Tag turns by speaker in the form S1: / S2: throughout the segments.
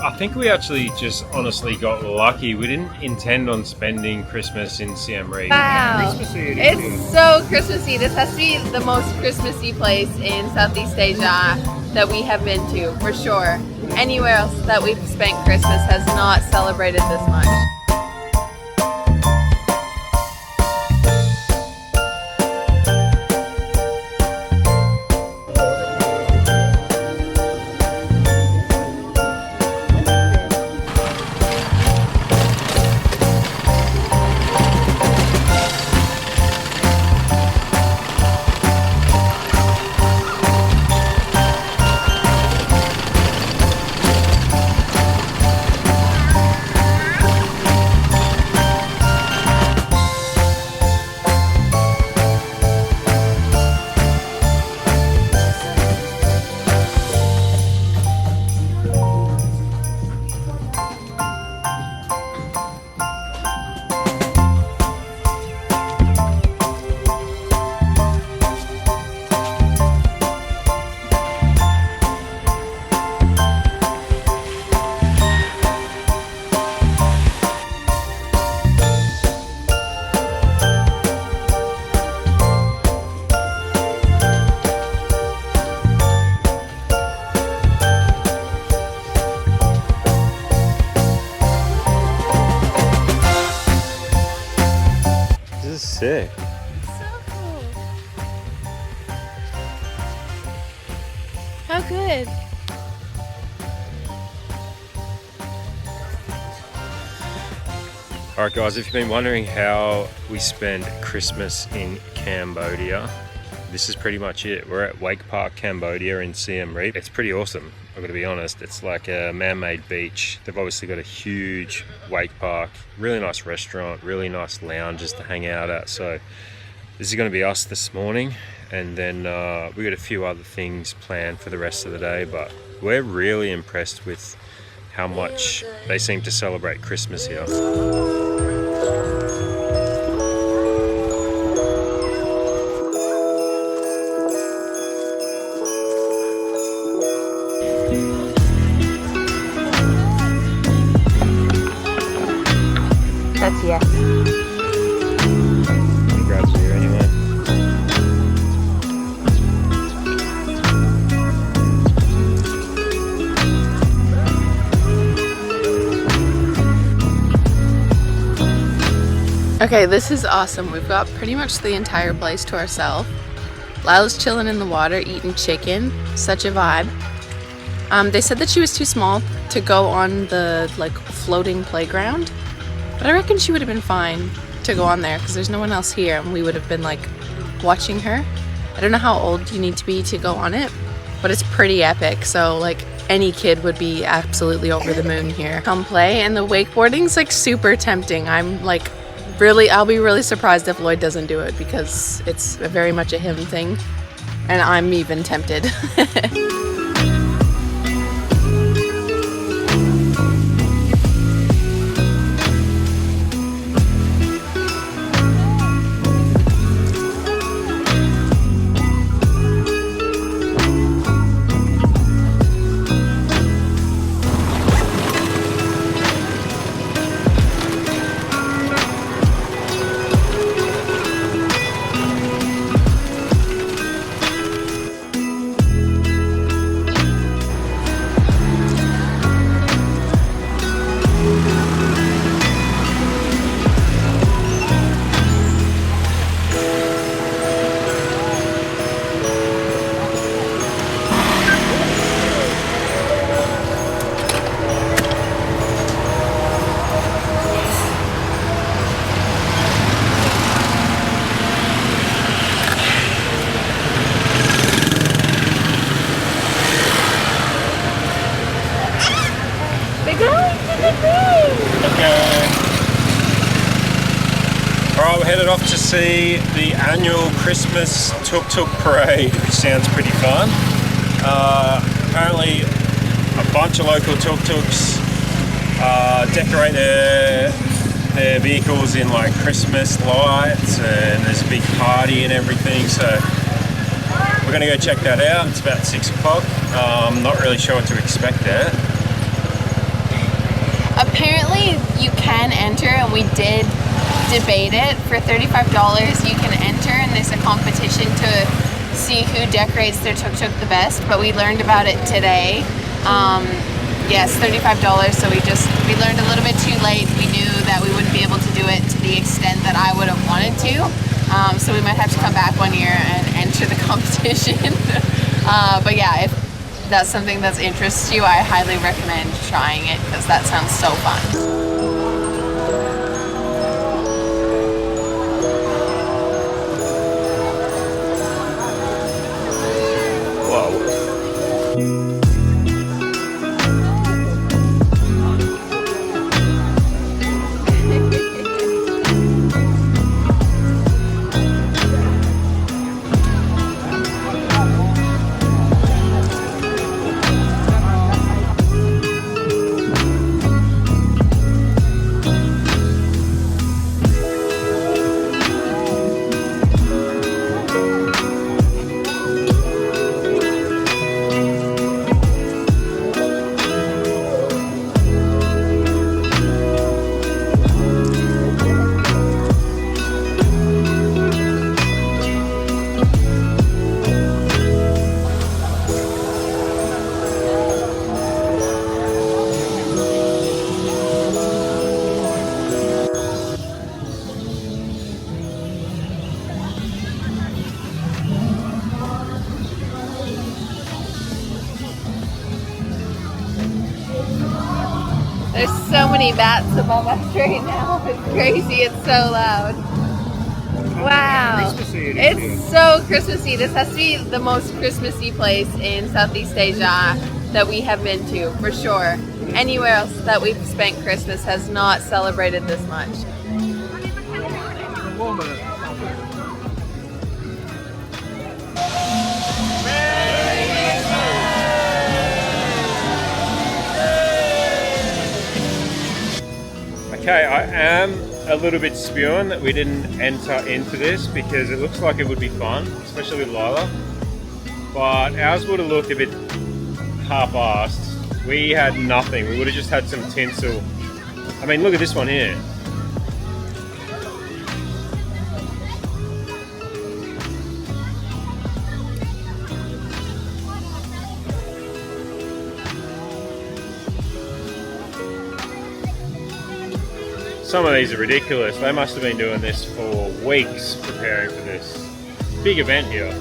S1: I think we actually just honestly got lucky. We didn't intend on spending Christmas in Siem Reap.
S2: Wow, it's so Christmassy. This has to be the most Christmassy place in Southeast Asia that we have been to, for sure. Anywhere else that we've spent Christmas has not celebrated this much.
S1: Sick.
S2: So cool. How good.
S1: Alright guys, if you've been wondering how we spend Christmas in Cambodia, this is pretty much it. We're at Wake Park Cambodia in Siem Reap. It's pretty awesome, I've got to be honest. It's like a man-made beach. They've obviously got a huge wake park, really nice restaurant, really nice lounges to hang out at. So this is going to be us this morning, and then we got a few other things planned for the rest of the day, but we're really impressed with how much they seem to celebrate Christmas here.
S2: That's yes.
S1: He grabs here anyway.
S2: Okay, this is awesome. We've got pretty much the entire place to ourselves. Lyla's chilling in the water, eating chicken. Such a vibe. They said that she was too small to go on the floating playground, but I reckon she would have been fine to go on there because there's no one else here and we would have been watching her. I don't know how old you need to be to go on it, but it's pretty epic. So any kid would be absolutely over the moon here. Come play, and the wakeboarding's super tempting. I'll be really surprised if Lloyd doesn't do it because it's very much a him thing, and I'm even tempted.
S1: Alright, we're headed off to see the annual Christmas tuk-tuk parade, which sounds pretty fun. Apparently a bunch of local tuk-tuks decorate their vehicles in Christmas lights, and there's a big party and everything, so we're going to go check that out. It's about 6 o'clock. I'm not really sure what to expect there.
S2: can enter, and we did debate it. For $35 you can enter, and there's a competition to see who decorates their tuk-tuk the best, but we learned about it today. Yes, $35, so we learned a little bit too late. We knew that we wouldn't be able to do it to the extent that I would have wanted to, so we might have to come back one year and enter the competition. But yeah, if that's something that interests you, I highly recommend trying it, because that sounds so fun. There's so many bats above us right now. It's crazy. It's so loud. Wow. It's so Christmassy. This has to be the most Christmassy place in Southeast Asia that we have been to, for sure. Anywhere else that we've spent Christmas has not celebrated this much.
S1: Okay, I am a little bit spewing that we didn't enter into this because it looks like it would be fun, especially with Lyla. But ours would have looked a bit half-assed. We had nothing. We would have just had some tinsel. I mean, look at this one here. Some of these are ridiculous. They must have been doing this for weeks preparing for this big event here.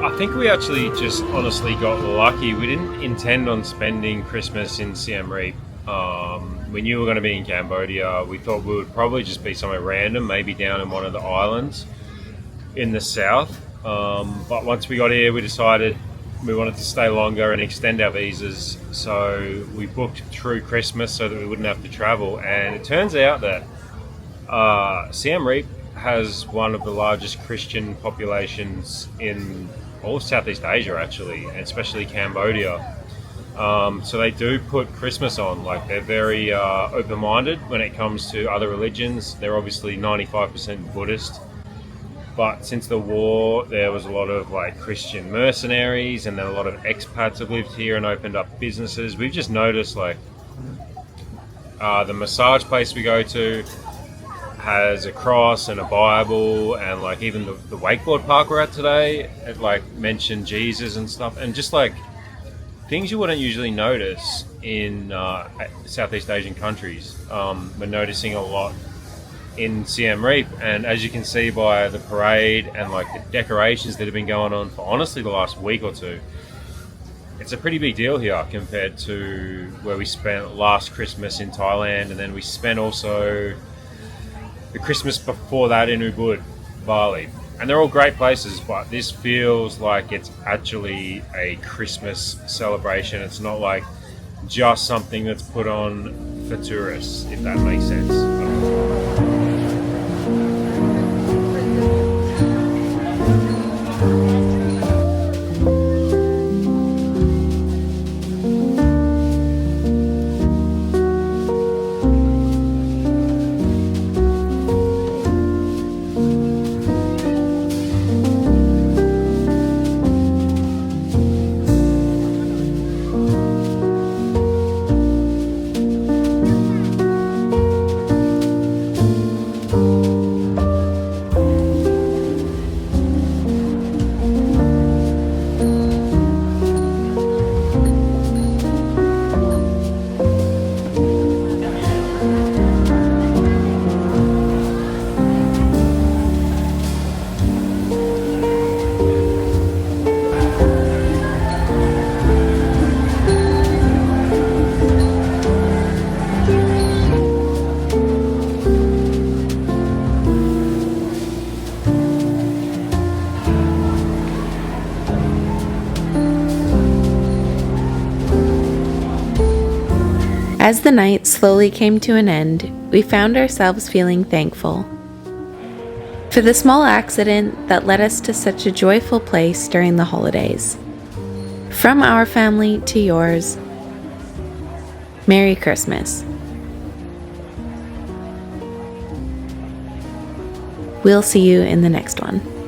S1: I think we actually just honestly got lucky. We didn't intend on spending Christmas in Siem Reap. we knew we were going to be in Cambodia. We thought we would probably just be somewhere random, maybe down in one of the islands in the south. But once we got here, we decided we wanted to stay longer and extend our visas. So we booked through Christmas so that we wouldn't have to travel. And it turns out that Siem Reap has one of the largest Christian populations in all of Southeast Asia, actually, and especially Cambodia. So they do put Christmas on. Like, they're very open-minded when it comes to other religions. They're obviously 95% Buddhist, but since the war, there was a lot of like Christian mercenaries, and then a lot of expats have lived here and opened up businesses. We've just noticed, like, the massage place we go to has a cross and a Bible, and like even the wakeboard park we're at today, it like mentioned Jesus and stuff, and just like things you wouldn't usually notice in Southeast Asian countries. We're noticing a lot in Siem Reap, and as you can see by the parade and like the decorations that have been going on for honestly the last week or two, it's a pretty big deal here compared to where we spent last Christmas in Thailand, and then we spent also the Christmas before that in Ubud, Bali. And they're all great places, but this feels like it's actually a Christmas celebration. It's not like just something that's put on for tourists, if that makes sense.
S2: As the night slowly came to an end, we found ourselves feeling thankful for the small accident that led us to such a joyful place during the holidays. From our family to yours, Merry Christmas. We'll see you in the next one.